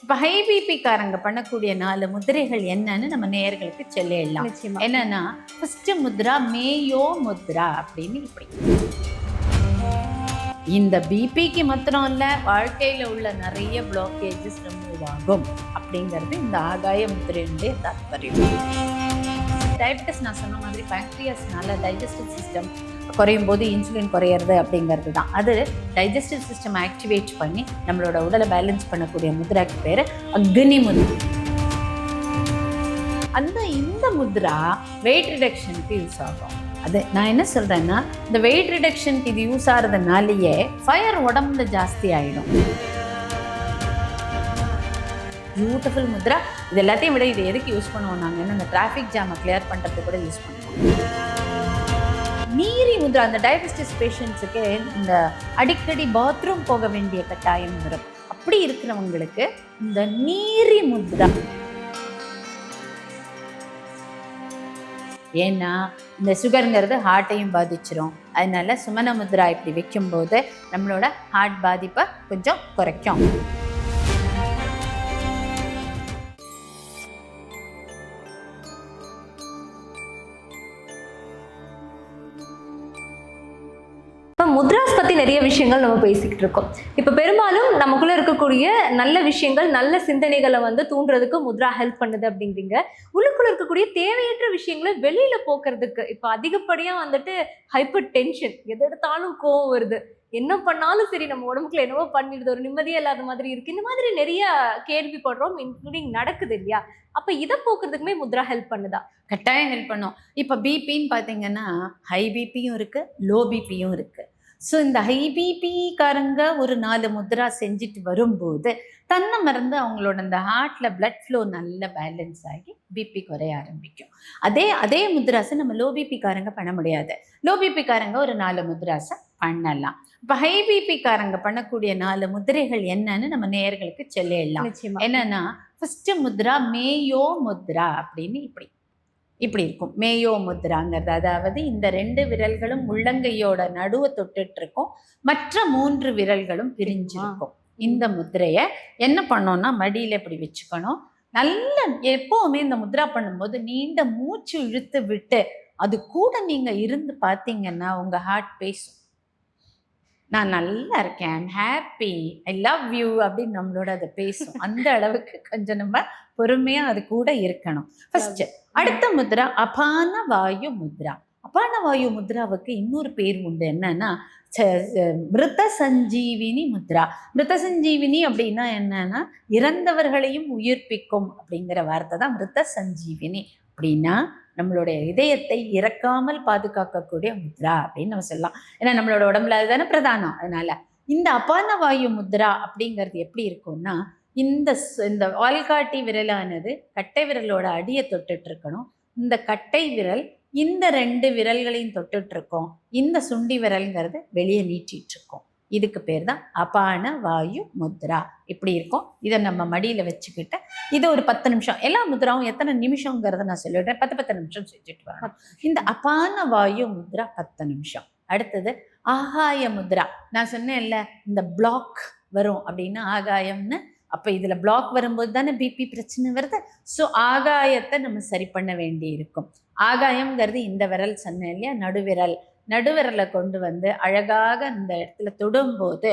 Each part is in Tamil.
இப்போ ஹை பிபிக்காரங்க பண்ணக்கூடிய 4 முத்திரைகள் என்னன்னு நம்ம நேயர்களுக்கு சொல்லிடலாம். என்னன்னா, ஃபர்ஸ்ட் முத்ரா மேயோ முத்ரா அப்படின்னு. இப்படி இந்த பிபிக்கு மாத்திரம் இல்ல, வாழ்க்கையில உள்ள நிறைய பிளாக்கேஜஸ் ரிமூவ் ஆகும் அப்படிங்கிறது இந்த ஆகாய முத்திரையினுடைய தாற்பயம். டயபெட்டிஸ் நான் சொன்ன மாதிரி பேங்க்ரியாஸ்னால டைஜஸ்டிவ் சிஸ்டம் குறையும் போது இன்சுலின் குறையிறது அப்படிங்கிறது தான். அது டைஜஸ்டிவ் சிஸ்டம் ஆக்டிவேட் பண்ணி நம்மளோட உடலை பேலன்ஸ் பண்ணக்கூடிய முத்ராக்கு பேர் அக்னி முத்ரா. இந்த முத்ரா வெயிட் ரிடக்ஷனுக்கு யூஸ் ஆகும். அது நான் என்ன சொல்றேன்னா, இந்த வெயிட் ரிடக்ஷனுக்கு இது யூஸ் ஆகிறதுனாலேயே ஃபயர் உடம்புல ஜாஸ்தி ஆகிடும். பியூட்டிஃபுல் முத்ரா. இது எல்லாத்தையும் விட இது எதுக்கு யூஸ் பண்ணுவோம் நாங்கள், இந்த டிராஃபிக் ஜாமை கிளியர் பண்ணுறதுக்கு கூட யூஸ் பண்ணுவோம். நீரி முத்ரா, அந்த டயபெட்டிஸ் பேஷண்ட்ஸுக்கு இந்த அடிக்கடி பாத்ரூம் போக வேண்டிய கட்டாயம் வரும். அப்படி இருக்கிறவங்களுக்கு இந்த நீரி முத்ரா. ஏன்னா இந்த சுகருங்கிறது ஹார்ட்டையும் பாதிச்சிரும். அதனால சுமன முத்ரா இப்படி வைக்கும்போது நம்மளோட ஹார்ட் பாதிப்பை கொஞ்சம் குறைக்கும். முத்ராஸ் பற்றி நிறைய விஷயங்கள் நம்ம பேசிக்கிட்டு இருக்கோம். இப்போ பெரும்பாலும் நமக்குள்ளே இருக்கக்கூடிய நல்ல விஷயங்கள், நல்ல சிந்தனைகளை தூண்டுறதுக்கு முத்ரா ஹெல்ப் பண்ணுது அப்படிங்கிறீங்க. உள்ளுக்குள்ளே இருக்கக்கூடிய தேவையற்ற விஷயங்களை வெளியில் போக்குறதுக்கு, இப்போ அதிகப்படியாக ஹைப்பர் டென்ஷன், எது எடுத்தாலும் கோவம் வருது, என்ன பண்ணாலும் சரி நம்ம உடம்புக்குள்ள என்னவோ பண்ணிடுது, ஒரு நிம்மதியே இல்லாத மாதிரி இருக்குது, இந்த மாதிரி நிறைய கேள்விப்படுறோம், இன்க்ளூடிங் நடக்குது இல்லையா? அப்போ இதை போக்குறதுக்குமே முத்ரா ஹெல்ப் பண்ணுதா? கட்டாயம் ஹெல்ப் பண்ணும். இப்போ பிபின்னு பார்த்தீங்கன்னா ஹை பிபியும் இருக்குது, லோ பிபியும் இருக்குது. ஸோ இந்த ஹை பிபிக்காரங்க ஒரு 4 முத்ரா செஞ்சுட்டு வரும்போது தன்னை மறந்து அவங்களோட அந்த ஹார்ட்டில் பிளட் ஃப்ளோ நல்ல பேலன்ஸ் ஆகி பிபி குறைய ஆரம்பிக்கும். அதே முத்ராஸை நம்ம லோ பிபிக்காரங்க பண்ண முடியாது. லோ பிபிக்காரங்க ஒரு 4 முத்ராஸை பண்ணலாம். இப்போ ஹை பிபிக்காரங்க பண்ணக்கூடிய 4 முத்திரைகள் என்னன்னு நம்ம நேயர்களுக்கு சொல்லிடலாம். என்னன்னா, ஃபர்ஸ்ட் முத்ரா மேயோ முத்ரா அப்படின்னு. இப்படி இருக்கும் மேயோ முத்ராங்கிறது. அதாவது இந்த 2 விரல்களும் உள்ளங்கையோட நடுவை தொட்டுட்டு இருக்கும், மற்ற 3 விரல்களும் பிரிஞ்சிருக்கும். இந்த முத்திரையை என்ன பண்ணோம்னா, மடியில் இப்படி வச்சுக்கணும். நல்ல எப்போவுமே இந்த முத்ரா பண்ணும்போது நீண்ட மூச்சு இழுத்து விட்டு அது கூட நீங்க இருந்து பார்த்தீங்கன்னா உங்க ஹார்ட் பேசும். நான் நல்லா இருக்கேன், I'm happy, I love you அப்படின்னு நம்மளோட அதை பேசும். அந்த அளவுக்கு கொஞ்சம் நம்ம பொறுமையா அது கூட இருக்கணும். ஃபர்ஸ்ட். அடுத்த முத்ரா அபான வாயு முத்ரா. அபான வாயு முத்ராவுக்கு இன்னொரு பேர் உண்டு. என்னன்னா, மிருத சஞ்சீவினி முத்ரா. மிருத சஞ்சீவினி அப்படின்னா என்னன்னா, இறந்தவர்களையும் உயிர்ப்பிக்கும் அப்படிங்கிற வார்த்தை தான் மிருத சஞ்சீவினி. அப்படின்னா நம்மளுடைய இதயத்தை இறக்காமல் பாதுகாக்கக்கூடிய முத்ரா அப்படின்னு நம்ம சொல்லலாம். ஏன்னா நம்மளோட உடம்புல அதுதானே பிரதானம். அதனால இந்த அபான வாயு முத்ரா அப்படிங்கிறது எப்படி இருக்கும்னா, இந்த ஆள்காட்டி விரலானது கட்டை விரலோட அடியை தொட்டுட்டு இருக்கணும். இந்த கட்டை விரல் இந்த 2 விரல்களையும் தொட்டுட்டு இருக்கோம். இந்த சுண்டி விரல்ங்கிறது வெளியே நீட்டிட்டு இருக்கோம். இதுக்கு பேர் தான் அபான வாயு முத்ரா. இப்படி இருக்கும். இதை நம்ம மடியில் வச்சுக்கிட்டு இதை ஒரு 10 நிமிஷம், எல்லா முத்ராவும் எத்தனை நிமிஷங்கிறத நான் சொல்லிவிடுறேன், 10 நிமிஷம் செஞ்சுட்டு வரணும். இந்த அபான வாயு முத்ரா 10 நிமிஷம். அடுத்தது ஆகாய முத்ரா. நான் சொன்னேன்ல, இந்த பிளாக் வரும் அப்படின்னா ஆகாயம்னு. அப்போ இதில் பிளாக் வரும்போது தானே பிபி பிரச்சனை வருது. ஸோ ஆகாயத்தை நம்ம சரி பண்ண வேண்டி இருக்கும். ஆகாயம்ங்கிறது இந்த விரல் சொன்னேன் இல்லையா, நடுவிரலை கொண்டு வந்து அழகாக இந்த இடத்துல தொடும்போது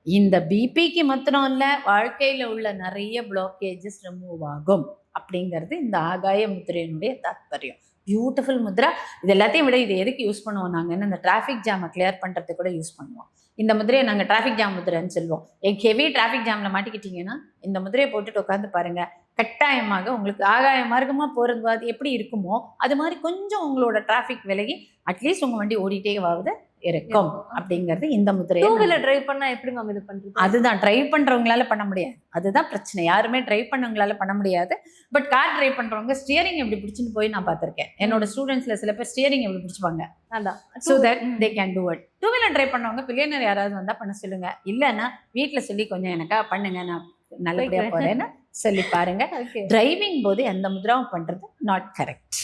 இந்த பிபிக்கு மாத்திரம் இல்லை, வாழ்க்கையில் உள்ள நிறைய பிளாக்கேஜஸ் ரிமூவ் ஆகும் அப்படிங்கிறது இந்த ஆகாய முத்திரையினுடைய தாற்பயம். பியூட்டிஃபுல் முத்ரா. இது எல்லாத்தையும் விட இது எதுக்கு யூஸ் பண்ணுவோம் நாங்கள், இந்த டிராஃபிக் ஜாமை கிளியர் பண்ணுறதுக்கு கூட யூஸ் பண்ணுவோம். இந்த முதிரையை நாங்கள் டிராஃபிக் ஜாம் முதிரைன்னு சொல்லுவோம். ஹெவி டிராஃபிக் ஜாமில் மாட்டிக்கிட்டீங்கன்னா இந்த முதிரையை போட்டுட்டு உட்காந்து பாருங்க, கட்டாயமாக உங்களுக்கு ஆகாய மார்க்கமாக போகிறது அது எப்படி இருக்குமோ அது மாதிரி கொஞ்சம் உங்களோட டிராஃபிக் விலகி அட்லீஸ்ட் உங்கள் வண்டி ஓடிட்டேவாவது இருக்கும் அப்படிங்கிறது இந்த முதிரையை. டிரைவ் பண்ணா எப்படி மேம் இது பண்றது? அதுதான் டிரைவ் பண்றவங்களால பண்ண முடியாது. அதுதான் பிரச்சனை. யாருமே டிரைவ் பண்ணவங்களால பண்ண முடியாது. பட் கார் டிரைவ் பண்றவங்க ஸ்டியரிங் எப்படி பிடிச்சின்னு போய் நான் பார்த்திருக்கேன். என்னோட ஸ்டூடெண்ட்ஸ்ல சில பேர் ஸ்டியரிங் எப்படி பிடிச்சிப்பாங்க. அதான். So that they can do it. 2 wheeler drive பண்ணவங்க பில்லியனர் யாராவது வந்தா பண்ண சொல்லுங்க. இல்லைன்னா வீட்டுல சொல்லி கொஞ்சம் எனக்கா பண்ணுங்க, நான் நல்லபடியா போறேன்னு சொல்லி பாருங்க. டிரைவிங் போது எந்த முத்ராவும் பண்றது நாட் கரெக்ட்.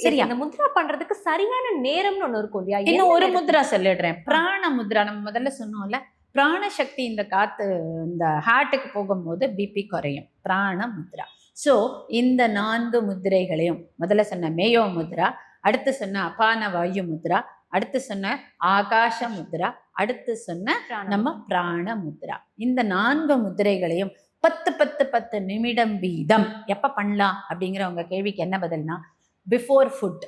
சரி, அந்த முத்ரா பண்றதுக்கு சரியான நேரம்னு ஒண்ணு இருக்கும் இல்லையா? இன்னும் ஒரு முத்ரா சொல்லிடுறேன், பிராண முத்ரா. நம்ம முதல்ல சொன்னோம்ல, பிராணசக்தி இந்த காற்று இந்த ஹார்ட்டுக்கு போகும்போது பிபி குறையும். பிராண முத்ரா. ஸோ இந்த 4 முத்திரைகளையும் முதல்ல சொன்ன மேயோ முத்ரா, அடுத்து சொன்ன அபான வாயு முத்ரா, அடுத்து சொன்ன ஆகாஷ முத்ரா, அடுத்து சொன்ன நம்ம பிராண முத்ரா, இந்த 4 முத்திரைகளையும் 10 நிமிடம் வீதம் எப்போ பண்ணலாம் அப்படிங்கிற உங்க கேள்விக்கு என்ன பதில்னா, பிஃபோர் ஃபுட்.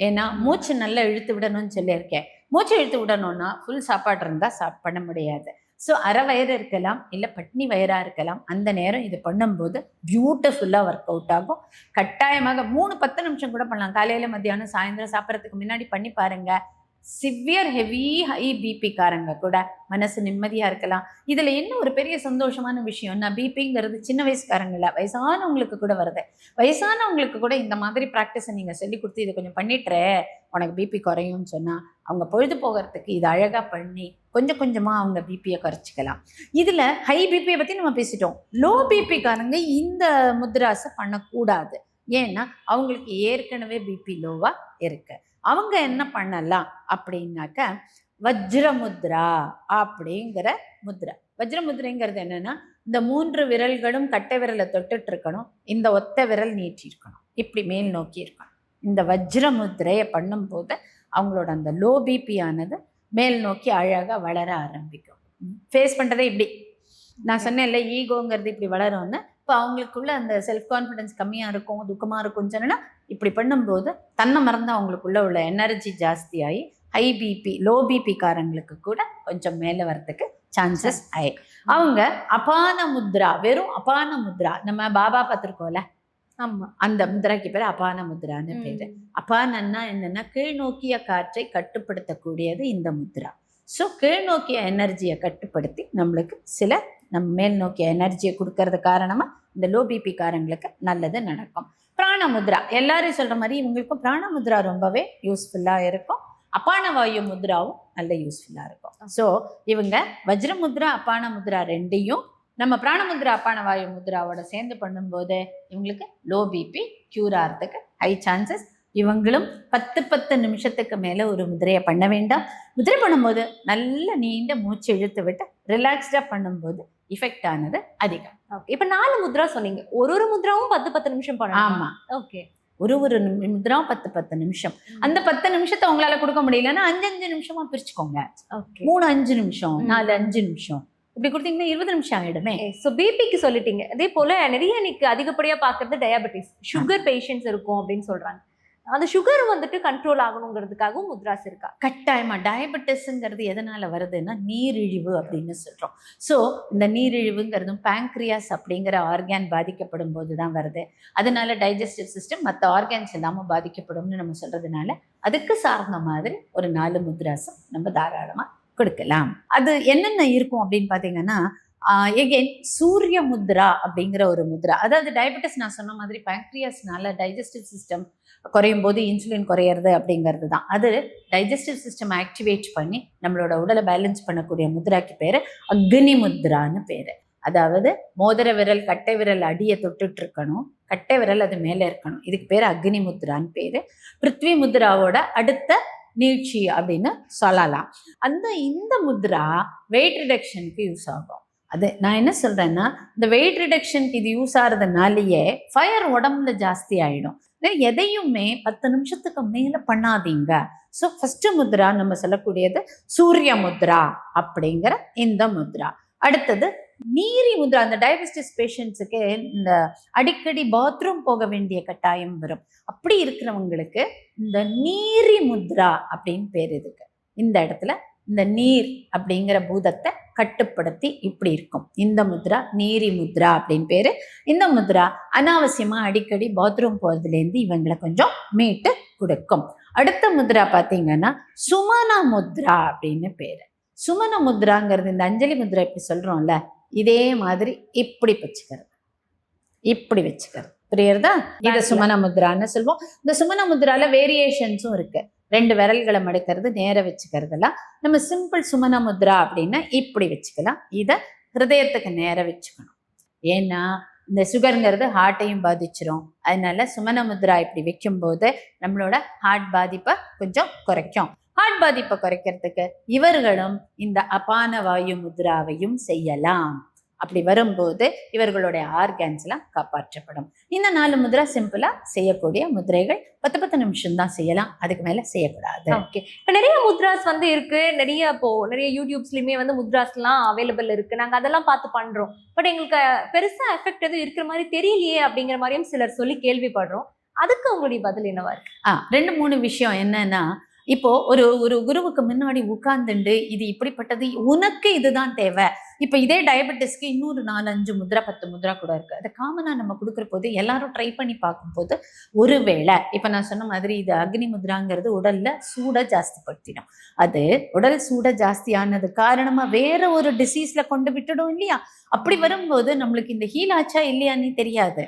ஏன்னா மூச்சு நல்லா இழுத்து விடணும்னு சொல்லியிருக்கேன். மூச்சு இழுத்து விடணும்னா ஃபுல் சாப்பாடு இருந்தால் பண்ண முடியாது. ஸோ அரை வயிறு இருக்கலாம், இல்லை பட்னி வயிறாக இருக்கலாம். அந்த நேரம் இது பண்ணும்போது பியூட்டிஃபுல்லாக ஒர்க் அவுட் ஆகும். கட்டாயமாக 3-10 நிமிஷம் கூட பண்ணலாம். காலையில், மத்தியானம், சாயந்தரம் சாப்பிட்றதுக்கு முன்னாடி பண்ணி பாருங்க. சிவியர் ஹெவி ஹை பிபிக்காரங்க கூட மனசு நிம்மதியாக இருக்கலாம். இதில் என்ன ஒரு பெரிய சந்தோஷமான விஷயம்னா, பிபிங்கிறது சின்ன வயசுக்காரங்கள வயசானவங்களுக்கு கூட வருது. வயசானவங்களுக்கு கூட இந்த மாதிரி ப்ராக்டிஸை நீங்கள் சொல்லி கொடுத்து இதை கொஞ்சம் பண்ணிட்டுற உனக்கு பிபி குறையும்னு சொன்னால் அவங்க பொழுது போகிறதுக்கு இது அழகாக பண்ணி கொஞ்சம் கொஞ்சமாக அவங்க பிபியை குறைச்சிக்கலாம். இதில் ஹை பிபியை பற்றி நம்ம பேசிட்டோம். லோ பிபிக்காரங்க இந்த முத்ராஸை பண்ணக்கூடாது. ஏன்னா அவங்களுக்கு ஏற்கனவே பிபி லோவாக இருக்கு. அவங்க என்ன பண்ணலாம் அப்படின்னாக்க, வஜ்ரமுத்ரா அப்படிங்கிற முத்ரா. வஜ்ரமுத்ரைங்கிறது என்னன்னா, இந்த 3 விரல்களும் கட்டை விரலை தொட்டுட்டு இருக்கணும், இந்த ஒத்த விரல் நீட்டி இருக்கணும், இப்படி மேல் நோக்கி இருக்கணும். இந்த வஜ்ரமுத்ரையை பண்ணும்போது அவங்களோட அந்த லோ பிபி ஆனது மேல் நோக்கி அழகாக வளர ஆரம்பிக்கும். ஃபேஸ் பண்ணுறதே இப்படி நான் சொன்னேன்ல, ஈகோங்கிறது இப்படி வளரும்னு. இப்போ அவங்களுக்குள்ள அந்த செல்ஃப் கான்ஃபிடென்ஸ் கம்மியாக இருக்கும், துக்கமாக இருக்கும்னு சொன்னா இப்படி பண்ணும்போது தன்னை மறந்து அவங்களுக்குள்ள உள்ள எனர்ஜி ஜாஸ்தியாகி ஹை பிபி லோ பிபி காரங்களுக்கு கூட கொஞ்சம் மேலே வரத்துக்கு சான்சஸ் ஆயி அவங்க அபான முத்ரா, வெறும் அபான முத்ரா, நம்ம பாபா பார்த்துருக்கோம்ல, ஆமாம், அந்த முத்ராக்கு பேர் அபான முத்ரான்னு பேர். அபானன்னா என்னன்னா, கீழ் நோக்கிய காற்றை கட்டுப்படுத்தக்கூடியது இந்த முத்ரா. ஸோ கீழ் நோக்கிய எனர்ஜியை கட்டுப்படுத்தி நம்மளுக்கு சில நம்ம மேல் நோக்கிய எனர்ஜியை கொடுக்கறது காரணமாக இந்த லோ பிபி காரங்களுக்கு நல்லது நடக்கும். பிராணமுத்ரா எல்லாரும் சொல்கிற மாதிரி இவங்களுக்கும் பிராணமுத்ரா ரொம்பவே யூஸ்ஃபுல்லாக இருக்கும். அபான வாயு முத்ராவும் நல்ல யூஸ்ஃபுல்லாக இருக்கும். ஸோ இவங்க வஜ்ரமுத்ரா அபான முத்ரா ரெண்டையும் நம்ம பிராணமுத்ரா அபான வாயு முத்ராவோட சேர்ந்து பண்ணும்போது இவங்களுக்கு லோ பிபி க்யூர் ஆகிறதுக்கு ஹை சான்சஸ். இவங்களும் 10 நிமிஷத்துக்கு மேலே ஒரு முதிரையை பண்ண வேண்டாம். முதிரை பண்ணும்போது நல்ல நீண்ட மூச்சு இழுத்து விட்டு ரிலாக்ஸ்டாக பண்ணும்போது இஃபெக்ட் ஆனது அதிகம். ஓகே, இப்போ 4 முத்ரா சொன்னீங்க. ஒரு முத்ராவும் 10 நிமிஷம் பண்ணலாம். ஆமாம், ஓகே. ஒரு முத்ராவும் 10 நிமிஷம். அந்த 10 நிமிஷத்தை உங்களால் கொடுக்க முடியலன்னா 5 நிமிஷமா பிரிச்சுக்கோங்க. ஓகே, 3 5 நிமிஷம், 4 5 நிமிஷம் இப்படி கொடுத்தீங்கன்னா 20 நிமிஷம் ஆகிடுமே. ஸோ பிபிக்கு சொல்லிட்டீங்க. அதே போல் நிறைய இன்னைக்கு அதிகப்படியாக பார்க்குறது டயாபெட்டிஸ், சுகர் பேஷண்ட்ஸ் இருக்கும் அப்படின்னு சொல்கிறாங்க. அந்த சுகர் வந்துட்டு கண்ட்ரோல் ஆகணுங்கிறதுக்காகவும் முத்ராஸ் இருக்கா? கட்டாயமா. டயபெட்டிஸுங்கிறது எதனால வருதுன்னா நீரிழிவு அப்படின்னு சொல்றோம். ஸோ இந்த நீரிழிவுங்கிறதும் பேங்க்ரியாஸ் அப்படிங்கிற ஆர்கான் பாதிக்கப்படும் போது தான் வருது. அதனால டைஜஸ்டிவ் சிஸ்டம் மற்ற ஆர்கான்ஸ் இல்லாமல் பாதிக்கப்படும்னு நம்ம சொல்றதுனால அதுக்கு சார்ந்த மாதிரி ஒரு 4 முத்ராஸும் நம்ம தாராளமாக கொடுக்கலாம். அது என்னென்ன இருக்கும் அப்படின்னு பார்த்தீங்கன்னா, எகெயின் சூரிய முத்ரா அப்படிங்கிற ஒரு முத்ரா. அதாவது டயபெட்டிஸ் நான் சொன்ன மாதிரி பேங்க்ரியாஸ்னால டைஜஸ்டிவ் சிஸ்டம் குறையும் போது இன்சுலின் குறையிறது அப்படிங்கிறது தான். அது டைஜஸ்டிவ் சிஸ்டம் ஆக்டிவேட் பண்ணி நம்மளோட உடலை பேலன்ஸ் பண்ணக்கூடிய முத்ராக்கு பேர் அக்னி முத்ரான்னு பேர். அதாவது மோதிர விரல் கட்டை விரல் அடியை தொட்டுட்டு இருக்கணும், கட்டை விரல் அது மேலே இருக்கணும். இதுக்கு பேர் அக்னி முத்ரான்னு பேர். பிருத்வி முத்ராவோட அடுத்த நீட்சி அப்படின்னு சொல்லலாம். இந்த முத்ரா வெயிட் ரிடக்ஷனுக்கு யூஸ் ஆகும். அது நான் என்ன சொல்றேன்னா, இந்த வெயிட் ரிடக்ஷனுக்கு இது யூஸ் ஆகிறதுனாலேயே ஃபயர் உடம்புல ஜாஸ்தி ஆகிடும். எதையுமே 10 நிமிஷத்துக்கு மேலே பண்ணாதீங்க. ஸோ ஃபர்ஸ்ட் முத்ரா நம்ம சொல்லக்கூடியது சூரிய முத்ரா அப்படிங்கிற இந்த முத்ரா. அடுத்தது நீரி முத்ரா. அந்த டயபெட்டிஸ் பேஷண்ட்ஸுக்கு இந்த அடிக்கடி பாத்ரூம் போக வேண்டிய கட்டாயம் வரும். அப்படி இருக்கிறவங்களுக்கு இந்த நீரி முத்ரா அப்படின்னு பேர் இருக்கு. இந்த இடத்துல இந்த நீர் அப்படிங்கிற பூதத்தை கட்டுப்படுத்தி இப்படி இருக்கும். இந்த முத்ரா நீரி முத்ரா அப்படின்னு பேரு. இந்த முத்ரா அனாவசியமா அடிக்கடி பாத்ரூம் போறதுலேருந்து இவங்களை கொஞ்சம் மீட்டு கொடுக்கும். அடுத்த முத்ரா பார்த்தீங்கன்னா சுமன முத்ரா அப்படின்னு பேரு. சுமன முத்ராங்கிறது இந்த அஞ்சலி முத்ரா இப்படி சொல்றோம்ல, இதே மாதிரி இப்படி வச்சுக்கிறது, இப்படி வச்சுக்கிறது. புரியுறதா? இதை சுமன முத்ரான்னு சொல்லுவோம். இந்த சுமன முத்ரால வேரியேஷன்ஸும் இருக்கு. 2 விரல்களை மடக்கிறது, நேர வச்சுக்கிறதுலாம். நம்ம சிம்பிள் சுமன முத்ரா அப்படின்னா இப்படி வச்சுக்கலாம். இதை ஹிருதயத்துக்கு நேர வச்சுக்கணும். ஏன்னா இந்த சுகருங்கிறது ஹார்ட்டையும் பாதிச்சிரும். அதனால சுமன முத்ரா இப்படி வைக்கும்போது நம்மளோட ஹார்ட் பாதிப்பை கொஞ்சம் குறைக்கும். ஹார்ட் பாதிப்பை குறைக்கிறதுக்கு இவர்களும் இந்த அபான வாயு முத்ராவையும் செய்யலாம். அப்படி வரும்போது இவர்களுடைய ஆர்கன்ஸ் எல்லாம் காப்பாற்றப்படும். இந்த 4 முத்ரா சிம்பிளா செய்யக்கூடிய முதிரைகள். 10 நிமிஷம் தான் செய்யலாம், அதுக்கு மேல செய்யக்கூடாது. ஓகே. இப்போ நிறைய முத்ராஸ் வந்து இருக்கு, நிறைய யூடியூப்ஸ்லயுமே வந்து முத்ராஸ்லாம் அவைலபிள் இருக்கு. நாங்க அதெல்லாம் பார்த்து பண்றோம். பட் எங்களுக்கு பெருசா எஃபெக்ட் எதுவும் இருக்கிற மாதிரி தெரியலையே அப்படிங்கிற மாதிரியும் சிலர் சொல்லி கேள்விப்படுறோம். அதுக்கு உங்களுடைய பதில் என்னவா இருக்கு? 2-3 விஷயம் என்னன்னா, இப்போ ஒரு குருவுக்கு முன்னாடி உட்கார்ந்துண்டு இது இப்படிப்பட்டது, உனக்கு இதுதான் தேவை. இப்ப இதே டயபெட்டிஸ்க்கு இன்னொரு 4-5 முத்ரா 10 முத்ரா கூட இருக்கு. அதை காமனா நம்ம கொடுக்குற போது எல்லாரும் ட்ரை பண்ணி பார்க்கும்போது ஒருவேளை இப்ப நான் சொன்ன மாதிரி இது அக்னி முத்ராங்கிறது உடல்ல சூட ஜாஸ்தி படுத்திடும். அது உடல் சூட ஜாஸ்தி ஆனது காரணமா வேற ஒரு டிசீஸ்ல கொண்டு விட்டுடும் இல்லையா? அப்படி வரும்போது நம்மளுக்கு இந்த ஹீல் ஆச்சா இல்லையான்னு தெரியாது.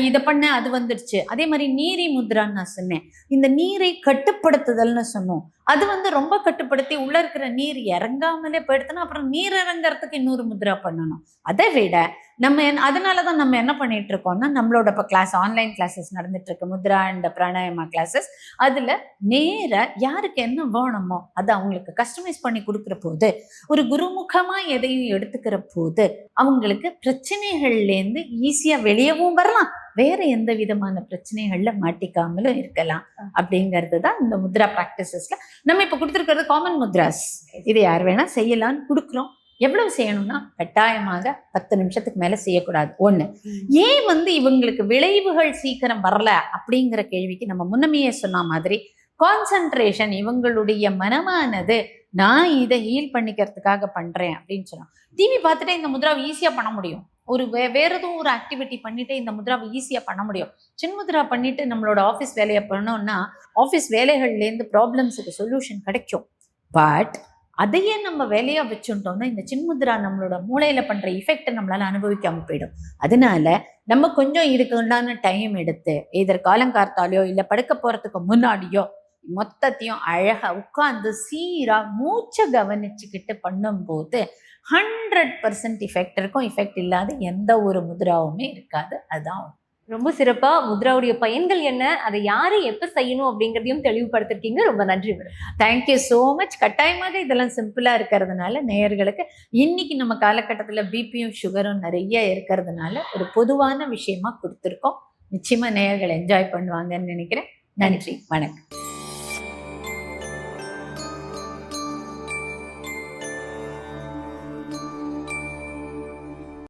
இதை பண்ண அது வந்துடுச்சு. அதே மாதிரி நீரி முத்ரான்னு நான் சொன்னேன். இந்த நீரை கட்டுப்படுத்துதல்னு சொன்னோம். அது வந்து ரொம்ப கட்டுப்படுத்தி உள்ள இருக்கிற நீர் இறங்காமலே போயிடுத்துனா அப்புறம் நீர் இறங்கறதுக்கு இன்னொரு முத்ரா பண்ணணும். அதை விட நம்ம அதனாலதான் நம்ம என்ன பண்ணிட்டு இருக்கோம்னா, நம்மளோட இப்போ கிளாஸ் ஆன்லைன் கிளாஸஸ் நடந்துட்டு இருக்கு, முத்ரா அண்ட் பிராணாயாமா கிளாஸஸ். அதுல நேர யாருக்கு என்ன வேணுமோ அதை அவங்களுக்கு கஸ்டமைஸ் பண்ணி கொடுக்குற போது, ஒரு குருமுகமா எதையும் எடுத்துக்கிற போது அவங்களுக்கு பிரச்சனைகள்லேருந்து ஈஸியா வெளியவும் வரலாம், வேற எந்த விதமான பிரச்சனைகள்ல மாட்டிக்காமலும் இருக்கலாம். அப்படிங்கிறது தான் இந்த முத்ரா பிராக்டிசஸ்ல நம்ம இப்ப கொடுத்துருக்கிறது காமன் முத்ராஸ். இதை யார் வேணா செய்யலாம்னு கொடுக்குறோம். எவ்வளவு செய்யணும்னா கட்டாயமாக 10 நிமிஷத்துக்கு மேல செய்யக்கூடாது. ஒண்ணு. ஏன் வந்து இவங்களுக்கு விளைவுகள் சீக்கிரம் வரல அப்படிங்கிற கேள்விக்கு நம்ம முன்னமையே சொன்ன மாதிரி கான்சென்ட்ரேஷன், இவங்களுடைய மனமானது நான் இதை ஹீல் பண்ணிக்கிறதுக்காக பண்றேன் அப்படின்னு சொன்னா, டிவி பார்த்துட்டே இந்த முத்ராவை ஈஸியா பண்ண முடியும். ஒரு வேற எதுவும் ஒரு ஆக்டிவிட்டி பண்ணிட்டு இந்த முத்ராவை ஈஸியா பண்ண முடியும். சின்முத்ரா பண்ணிட்டு நம்மளோட ஆஃபீஸ் வேலையை பண்ணோம்னா ஆஃபீஸ் வேலைகள்லேருந்து ப்ராப்ளம்ஸுக்கு சொல்யூஷன் கிடைக்கும். பட் அதையே நம்ம வேலையா வச்சுட்டோம்னா இந்த சின்முத்ரா நம்மளோட மூளையில பண்ற இஃபெக்ட் நம்மளால அனுபவிக்காம போயிடும். அதனால நம்ம கொஞ்சம் இதுக்கு உண்டான டைம் எடுத்து இதற்கு காலங்கார்த்தாலையோ இல்லை படுக்க போறதுக்கு முன்னாடியோ மொத்தத்தையும் அழகா உட்கார்ந்து சீரா மூச்சை கவனிச்சுக்கிட்டு பண்ணும்போது 100% இஃபெக்ட் இருக்கும். இஃபெக்ட் இல்லாத எந்த ஒரு முத்ராவுமே இருக்காது. அதுதான் ரொம்ப சிறப்பா முத்ராவுடைய பயன்கள் என்ன, அதை யாரு எப்ப செய்யணும் அப்படிங்கிறதையும் தெளிவுபடுத்திருக்கீங்க. ரொம்ப நன்றி. Thank you so much. கட்டாயமாக இதெல்லாம் சிம்பிளா இருக்கிறதுனால நேயர்களுக்கு இன்னைக்கு நம்ம காலகட்டத்துல பிபியும் சுகரும் நிறைய இருக்கிறதுனால ஒரு பொதுவான விஷயமா கொடுத்துருக்கோம். நிச்சயமா நேயர்கள் என்ஜாய் பண்ணுவாங்கன்னு நினைக்கிறேன். நன்றி, வணக்கம்.